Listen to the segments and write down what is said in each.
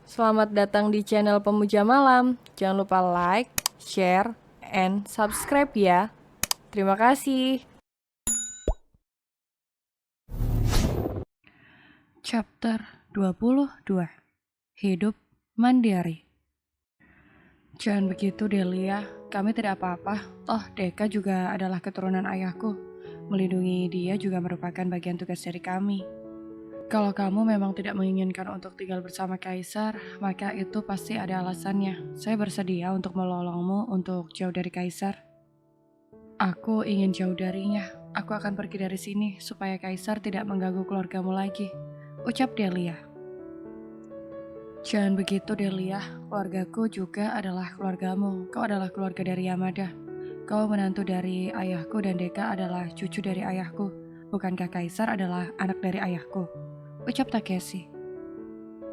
Selamat datang di channel Pemuja Malam. Jangan lupa like, share, and subscribe ya. Terima kasih. Chapter 22. Hidup Mandiri. Jangan begitu Delia, kami tidak apa-apa. Toh Deka juga adalah keturunan ayahku. Melindungi dia juga merupakan bagian tugas dari kami. Kalau kamu memang tidak menginginkan untuk tinggal bersama Kaisar, maka itu pasti ada alasannya. Saya bersedia untuk menolongmu untuk jauh dari Kaisar. Aku ingin jauh darinya. Aku akan pergi dari sini supaya Kaisar tidak mengganggu keluargamu lagi. Ucap Delia. Jangan begitu Delia, keluargaku juga adalah keluargamu. Kau adalah keluarga dari Yamada. Kau menantu dari ayahku dan Deka adalah cucu dari ayahku. Bukankah Kaisar adalah anak dari ayahku? Ucap Takeshi.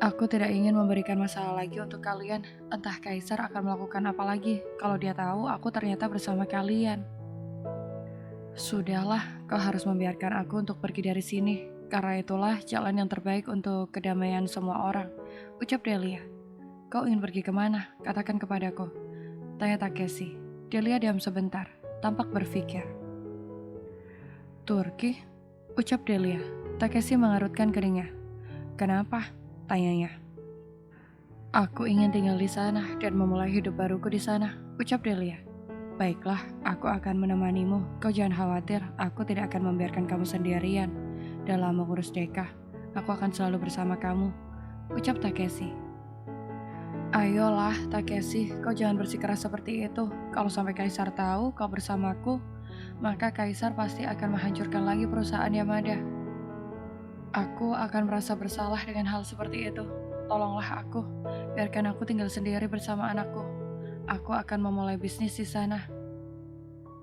Aku tidak ingin memberikan masalah lagi untuk kalian. Entah Kaisar akan melakukan apa lagi kalau dia tahu aku ternyata bersama kalian. Sudahlah, kau harus membiarkan aku untuk pergi dari sini. Karena itulah jalan yang terbaik untuk kedamaian semua orang. Ucap Delia. Kau ingin pergi kemana? Katakan kepadaku. Tanya Takeshi. Delia diam sebentar, tampak berpikir. Turki? Ucap Delia. Takeshi mengerutkan keningnya. Kenapa? Tanyanya. Aku ingin tinggal di sana dan memulai hidup baruku di sana. Ucap Delia. Baiklah, aku akan menemanimu. Kau jangan khawatir, aku tidak akan membiarkan kamu sendirian. Dalam mengurus Deka, aku akan selalu bersama kamu. Ucap Takeshi. Ayolah, Takeshi, kau jangan bersikeras seperti itu. Kalau sampai Kaisar tahu kau bersamaku, maka Kaisar pasti akan menghancurkan lagi perusahaan Yamada. Aku akan merasa bersalah dengan hal seperti itu. Tolonglah aku, biarkan aku tinggal sendiri bersama anakku. Aku akan memulai bisnis di sana.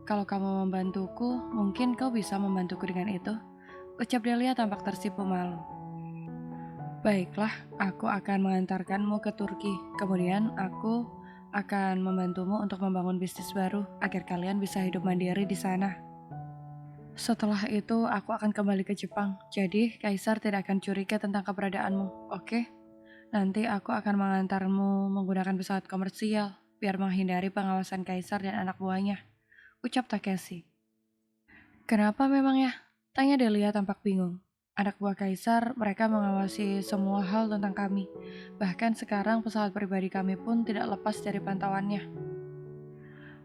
Kalau kamu membantuku, mungkin kau bisa membantuku dengan itu. Ucap Delia tampak tersipu malu. Baiklah, aku akan mengantarkanmu ke Turki. Kemudian aku akan membantumu untuk membangun bisnis baru agar kalian bisa hidup mandiri di sana. Setelah itu, aku akan kembali ke Jepang. Jadi, Kaisar tidak akan curiga tentang keberadaanmu, oke? Nanti aku akan mengantarmu menggunakan pesawat komersial biar menghindari pengawasan Kaisar dan anak buahnya. Ucap Takeshi. Kenapa memangnya? Tanya Delia tampak bingung. Anak buah Kaisar, mereka mengawasi semua hal tentang kami. Bahkan sekarang pesawat pribadi kami pun tidak lepas dari pantauannya.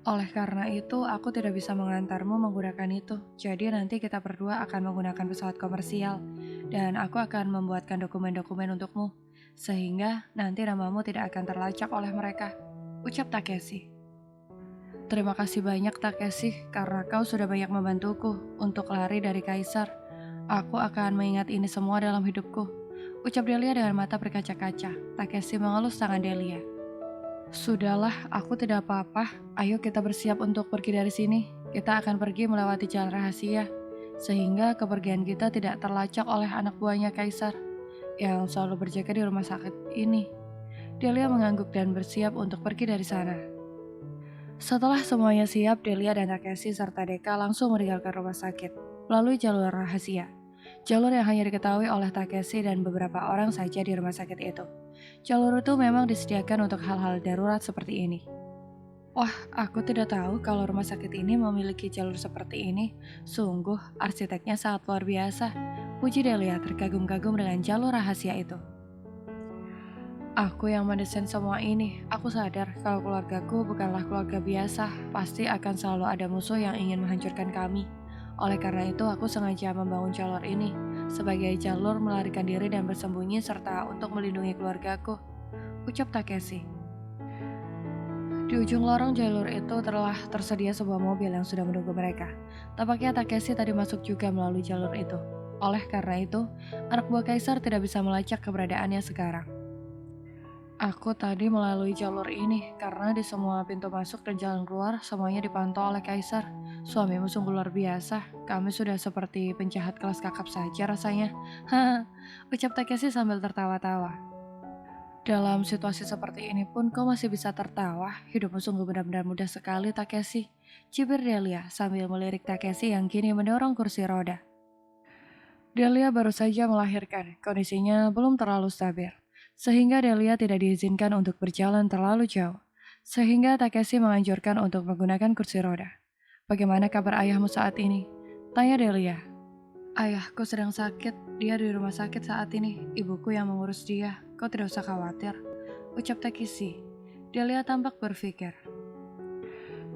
Oleh karena itu, aku tidak bisa mengantarmu menggunakan itu. Jadi nanti kita berdua akan menggunakan pesawat komersial. Dan aku akan membuatkan dokumen-dokumen untukmu. Sehingga nanti namamu tidak akan terlacak oleh mereka. Ucap Takeshi. Terima kasih banyak Takeshi, karena kau sudah banyak membantuku untuk lari dari Kaisar. Aku akan mengingat ini semua dalam hidupku. Ucap Delia dengan mata berkaca-kaca. Takeshi mengelus tangan Delia. Sudahlah, aku tidak apa-apa. Ayo kita bersiap untuk pergi dari sini. Kita akan pergi melewati jalan rahasia, sehingga kepergian kita tidak terlacak oleh anak buahnya Kaisar yang selalu berjaga di rumah sakit ini. Delia mengangguk dan bersiap untuk pergi dari sana. Setelah semuanya siap, Delia dan Takeshi serta Deka langsung meninggalkan rumah sakit melalui jalur rahasia. Jalur yang hanya diketahui oleh Takeshi dan beberapa orang saja di rumah sakit itu. Jalur itu memang disediakan untuk hal-hal darurat seperti ini. Wah, aku tidak tahu kalau rumah sakit ini memiliki jalur seperti ini. Sungguh, arsiteknya sangat luar biasa. Puji Delia terkagum-kagum dengan jalur rahasia itu. Aku yang mendesain semua ini. Aku sadar kalau keluargaku bukanlah keluarga biasa. Pasti akan selalu ada musuh yang ingin menghancurkan kami. Oleh karena itu, aku sengaja membangun jalur ini sebagai jalur melarikan diri dan bersembunyi serta untuk melindungi keluargaku. Ucap Takeshi. Di ujung lorong jalur itu telah tersedia sebuah mobil yang sudah menunggu mereka. Tampaknya Takeshi tadi masuk juga melalui jalur itu. Oleh karena itu, anak buah Kaisar tidak bisa melacak keberadaannya sekarang. Aku tadi melalui jalur ini karena di semua pintu masuk dan jalan keluar semuanya dipantau oleh Kaisar. Suamimu sungguh luar biasa. Kami sudah seperti penjahat kelas kakap saja rasanya. Haha, ucap Takeshi sambil tertawa-tawa. Dalam situasi seperti ini pun kau masih bisa tertawa. Hidupmu sungguh benar-benar mudah sekali, Takeshi. Cibir Delia sambil melirik Takeshi yang kini mendorong kursi roda. Delia baru saja melahirkan, kondisinya belum terlalu stabil. sehingga Delia tidak diizinkan untuk berjalan terlalu jauh, sehingga Takeshi menganjurkan untuk menggunakan kursi roda. "Bagaimana kabar ayahmu saat ini?" tanya Delia. "Ayahku sedang sakit, dia di rumah sakit saat ini, ibuku yang mengurus dia, kau tidak usah khawatir," ucap Takeshi. Delia tampak berpikir.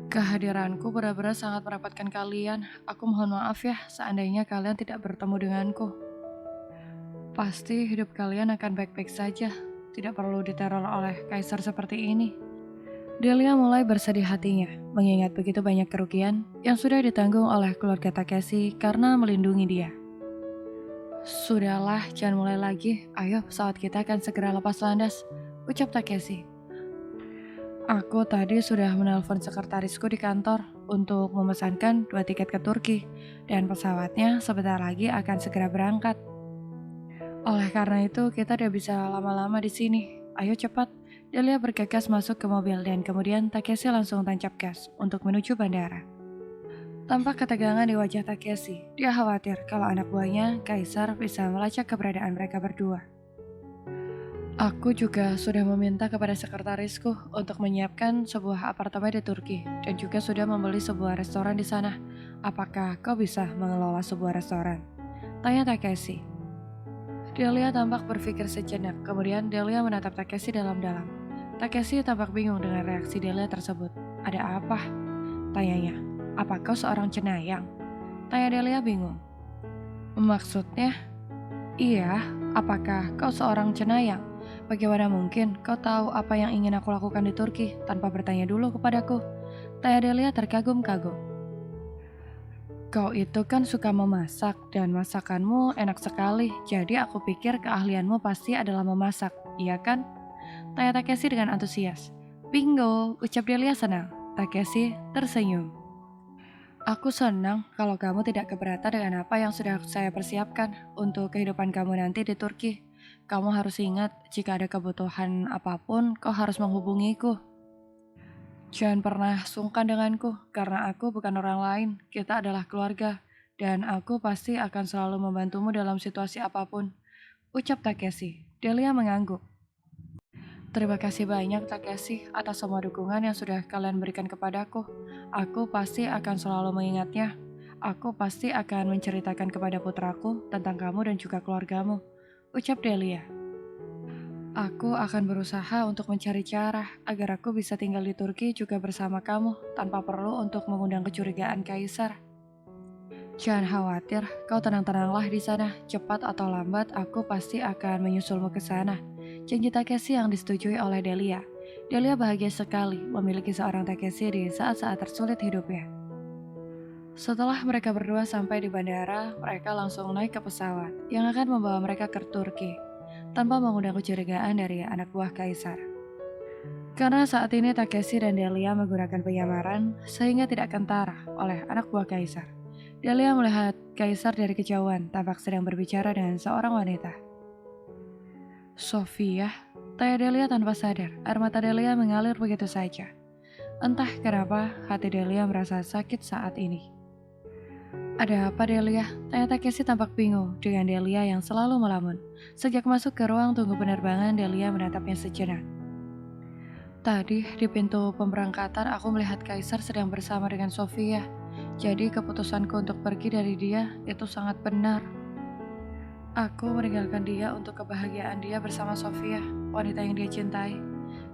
"Kehadiranku benar-benar sangat merepotkan kalian. Aku mohon maaf ya seandainya kalian tidak bertemu denganku. Pasti hidup kalian akan baik-baik saja. Tidak perlu diteror oleh kaisar seperti ini." Delia mulai bersedih hatinya, mengingat begitu banyak kerugian yang sudah ditanggung oleh keluarga Takeshi karena melindungi dia. "Sudahlah, jangan mulai lagi. Ayo, pesawat kita akan segera lepas landas," ucap Takeshi. "Aku tadi sudah menelpon sekretarisku di kantor untuk memesankan 2 tiket ke Turki, dan pesawatnya sebentar lagi akan segera berangkat. Oleh karena itu, kita tidak bisa lama-lama di sini. Ayo cepat." Delia bergegas masuk ke mobil dan kemudian Takeshi langsung tancap gas untuk menuju bandara. Tampak ketegangan di wajah Takeshi. Dia khawatir kalau anak buahnya, Kaisar, bisa melacak keberadaan mereka berdua. "Aku juga sudah meminta kepada sekretarisku untuk menyiapkan sebuah apartemen di Turki dan juga sudah membeli sebuah restoran di sana. Apakah kau bisa mengelola sebuah restoran?" tanya Takeshi. Delia tampak berpikir sejenak, kemudian Delia menatap Takeshi dalam-dalam. Takeshi tampak bingung dengan reaksi Delia tersebut. "Ada apa?" tanyanya. "Apa kau seorang cenayang?" tanya Delia bingung. "Maksudnya?" "Iya, apakah kau seorang cenayang? Bagaimana mungkin kau tahu apa yang ingin aku lakukan di Turki tanpa bertanya dulu kepadaku?" tanya Delia terkagum-kagum. "Kau itu kan suka memasak dan masakanmu enak sekali, jadi aku pikir keahlianmu pasti adalah memasak, iya kan?" tanya Takeshi dengan antusias. "Bingo," ucap Delia senang. Takeshi tersenyum. "Aku senang kalau kamu tidak keberatan dengan apa yang sudah saya persiapkan untuk kehidupan kamu nanti di Turki. Kamu harus ingat, jika ada kebutuhan apapun, kau harus menghubungiku. Jangan pernah sungkan denganku, karena aku bukan orang lain, kita adalah keluarga, dan aku pasti akan selalu membantumu dalam situasi apapun," ucap Takeshi. Delia mengangguk. "Terima kasih banyak Takeshi atas semua dukungan yang sudah kalian berikan kepadaku. Aku pasti akan selalu mengingatnya. Aku pasti akan menceritakan kepada putraku tentang kamu dan juga keluargamu," ucap Delia. "Aku akan berusaha untuk mencari cara agar aku bisa tinggal di Turki juga bersama kamu tanpa perlu untuk mengundang kecurigaan Kaisar. Jangan khawatir, kau tenang-tenanglah di sana. Cepat atau lambat, aku pasti akan menyusulmu ke sana," janji Takeshi yang disetujui oleh Delia. Delia bahagia sekali memiliki seorang Takeshi di saat-saat tersulit hidupnya. Setelah mereka berdua sampai di bandara, mereka langsung naik ke pesawat yang akan membawa mereka ke Turki, tanpa mengundang kecurigaan dari anak buah Kaisar. Karena saat ini Takeshi dan Delia menggunakan penyamaran, sehingga tidak kentara oleh anak buah Kaisar. Delia melihat Kaisar dari kejauhan, tampak sedang berbicara dengan seorang wanita. "Sofia?" tanya Delia tanpa sadar. Air mata Delia mengalir begitu saja. Entah kenapa, hati Delia merasa sakit saat ini. "Ada apa Delia?" tanya Takeshi tampak bingung dengan Delia yang selalu melamun. Sejak masuk ke ruang tunggu penerbangan, Delia menatapnya sejenak. "Tadi di pintu pemberangkatan aku melihat Kaisar sedang bersama dengan Sofia. Jadi keputusanku untuk pergi dari dia itu sangat benar. Aku meninggalkan dia untuk kebahagiaan dia bersama Sofia, wanita yang dia cintai.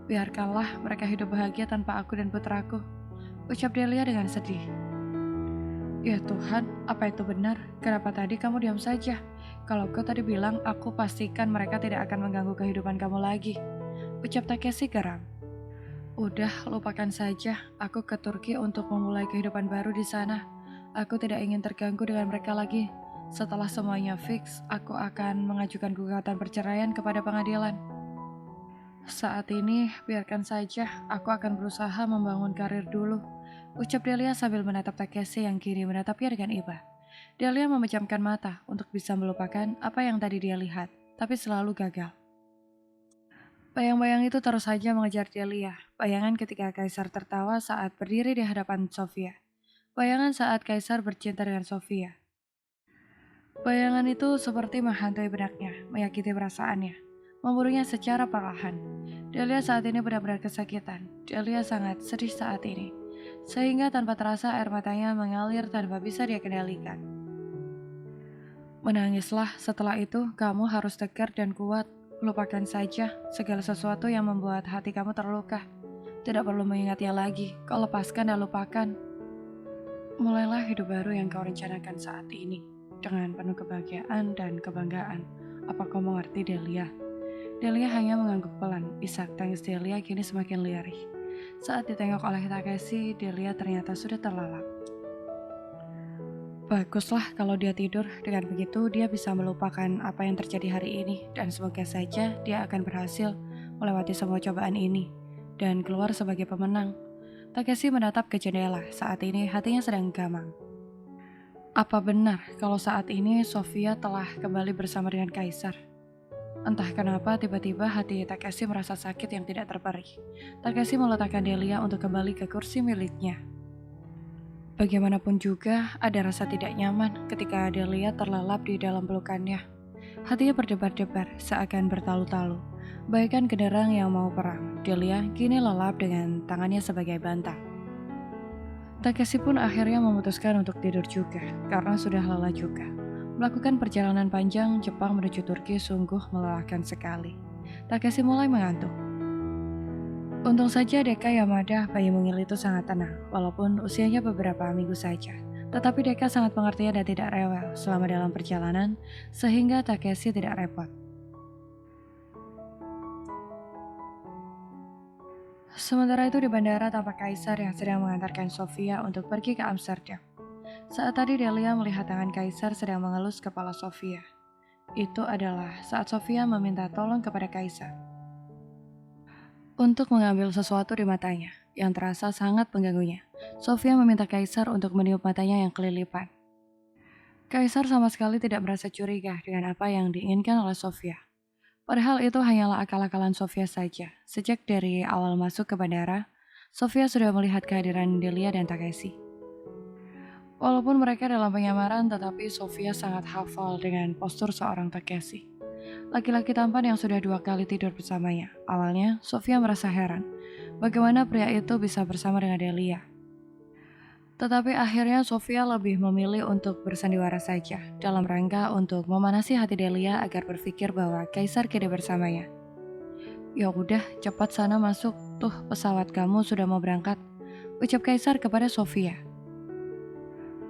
Biarkanlah mereka hidup bahagia tanpa aku dan putraku," ucap Delia dengan sedih. "Ya Tuhan, apa itu benar? Kenapa tadi kamu diam saja? Kalau kau tadi bilang, aku pastikan mereka tidak akan mengganggu kehidupan kamu lagi," ucap Takeshi geram. "Udah, lupakan saja. Aku ke Turki untuk memulai kehidupan baru di sana. Aku tidak ingin terganggu dengan mereka lagi. Setelah semuanya fix, aku akan mengajukan gugatan perceraian kepada pengadilan. Saat ini, biarkan saja. Aku akan berusaha membangun karir dulu," ucap Delia sambil menatap Takeshi yang kini menatapnya dengan iba. Delia memejamkan mata untuk bisa melupakan apa yang tadi dia lihat, tapi selalu gagal. Bayang-bayang itu terus saja mengejar Delia. Bayangan ketika Kaisar tertawa saat berdiri di hadapan Sofia. Bayangan saat Kaisar bercinta dengan Sofia. Bayangan itu seperti menghantui benaknya, menyakiti perasaannya. memburunya secara perlahan. Delia saat ini benar-benar kesakitan. Delia sangat sedih saat ini, sehingga tanpa terasa air matanya mengalir tanpa bisa dia kendalikan. Menangislah, setelah itu kamu harus tegar dan kuat. Lupakan saja segala sesuatu yang membuat hati kamu terluka. Tidak perlu mengingatnya lagi, kau lepaskan dan lupakan. Mulailah hidup baru yang kau rencanakan saat ini, dengan penuh kebahagiaan dan kebanggaan. Apa kau mengerti, Delia? Delia hanya mengangguk pelan. Isak tangis Delia kini semakin lirih. Saat ditengok oleh Takeshi, Delia ternyata sudah terlelap. Baguslah kalau dia tidur, dengan begitu dia bisa melupakan apa yang terjadi hari ini dan semoga saja dia akan berhasil melewati semua cobaan ini dan keluar sebagai pemenang. Takeshi menatap ke jendela, saat ini hatinya sedang gamang. Apa benar kalau saat ini Sofia telah kembali bersama dengan Kaisar? Entah kenapa tiba-tiba hati Takeshi merasa sakit yang tidak terperi. Takeshi meletakkan Delia untuk kembali ke kursi miliknya. Bagaimanapun juga, ada rasa tidak nyaman ketika Delia terlelap di dalam pelukannya. Hatinya berdebar-debar, seakan bertalu-talu. Bagaikan genderang yang mau perang, Delia kini lelap dengan tangannya sebagai bantal. Takeshi pun akhirnya memutuskan untuk tidur juga, karena sudah lelah juga. Melakukan perjalanan panjang Jepang menuju Turki sungguh melelahkan sekali. Takeshi mulai mengantuk. Untung saja Deka Yamada, bayi mungil itu sangat tenang, walaupun usianya beberapa minggu saja. Tetapi Deka sangat pengertian dan tidak rewel selama dalam perjalanan, sehingga Takeshi tidak repot. Sementara itu di bandara tampak Kaisar yang sedang mengantarkan Sofia untuk pergi ke Amsterdam. Saat tadi Delia melihat tangan Kaisar sedang mengelus kepala Sofia. Itu adalah saat Sofia meminta tolong kepada Kaisar untuk mengambil sesuatu di matanya yang terasa sangat mengganggunya. Sofia meminta Kaisar untuk meniup matanya yang kelilipan. Kaisar sama sekali tidak merasa curiga dengan apa yang diinginkan oleh Sofia. Padahal itu hanyalah akal-akalan Sofia saja. Sejak dari awal masuk ke bandara, Sofia sudah melihat kehadiran Delia dan Takeshi. Walaupun mereka dalam penyamaran, tetapi Sofia sangat hafal dengan postur seorang Takeshi. Laki-laki tampan yang sudah 2 kali tidur bersamanya. Awalnya, Sofia merasa heran, bagaimana pria itu bisa bersama dengan Delia. Tetapi akhirnya Sofia lebih memilih untuk bersandiwara saja, dalam rangka untuk memanasi hati Delia agar berpikir bahwa Kaisar kini bersamanya. Ya udah, cepat sana masuk, tuh pesawat kamu sudah mau berangkat, ucap Kaisar kepada Sofia.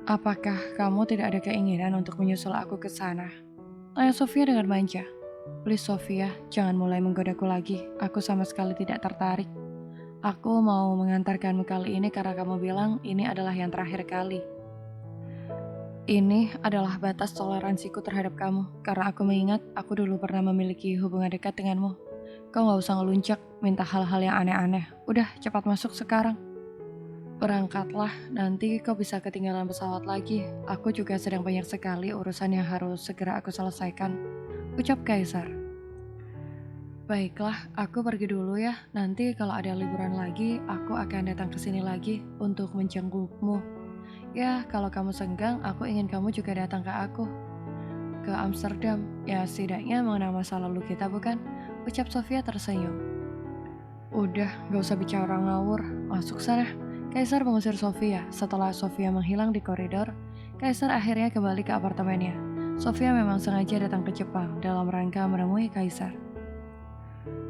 Apakah kamu tidak ada keinginan untuk menyusul aku ke sana? Tanya Sofia dengan manja. Please Sofia, jangan mulai menggodaku lagi. Aku sama sekali tidak tertarik. Aku mau mengantarkanmu kali ini karena kamu bilang ini adalah yang terakhir kali. Ini adalah batas toleransiku terhadap kamu, karena aku mengingat aku dulu pernah memiliki hubungan dekat denganmu. Kau gak usah ngeluncak, minta hal-hal yang aneh-aneh. Udah, cepat masuk sekarang. Berangkatlah, nanti kau bisa ketinggalan pesawat lagi. Aku juga sedang banyak sekali urusan yang harus segera aku selesaikan, ucap Kaisar. Baiklah, aku pergi dulu ya. Nanti kalau ada liburan lagi, aku akan datang ke sini lagi untuk menjengukmu. Ya, kalau kamu senggang, aku ingin kamu juga datang ke aku. Ke Amsterdam, ya setidaknya mengenang masa lalu kita bukan? Ucap Sofia tersenyum. Udah, gak usah bicara ngawur, masuk sana. Kaisar mengusir Sofia. Setelah Sofia menghilang di koridor, Kaisar akhirnya kembali ke apartemennya. Sofia memang sengaja datang ke Jepang dalam rangka menemui Kaisar.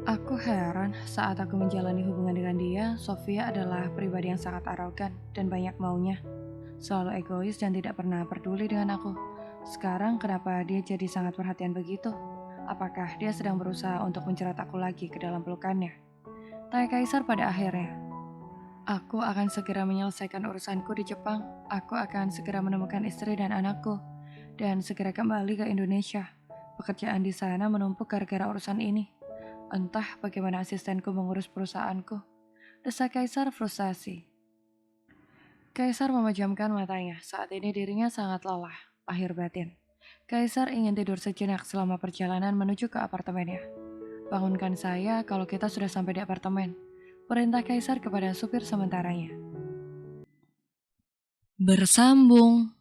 Aku heran saat aku menjalani hubungan dengan dia, Sofia adalah pribadi yang sangat arogan dan banyak maunya. Selalu egois dan tidak pernah peduli dengan aku. Sekarang kenapa dia jadi sangat perhatian begitu? Apakah dia sedang berusaha untuk menjerat aku lagi ke dalam pelukannya? Tanya Kaisar pada akhirnya. Aku akan segera menyelesaikan urusanku di Jepang. Aku akan segera menemukan istri dan anakku, dan segera kembali ke Indonesia. Pekerjaan di sana menumpuk gara-gara urusan ini. Entah bagaimana asistenku mengurus perusahaanku. Desak Kaisar frustasi. Kaisar memejamkan matanya. Saat ini dirinya sangat lelah, lahir batin. Kaisar ingin tidur sejenak selama perjalanan menuju ke apartemennya. Bangunkan saya kalau kita sudah sampai di apartemen. Perintah Kaisar kepada supir sementaranya. Bersambung.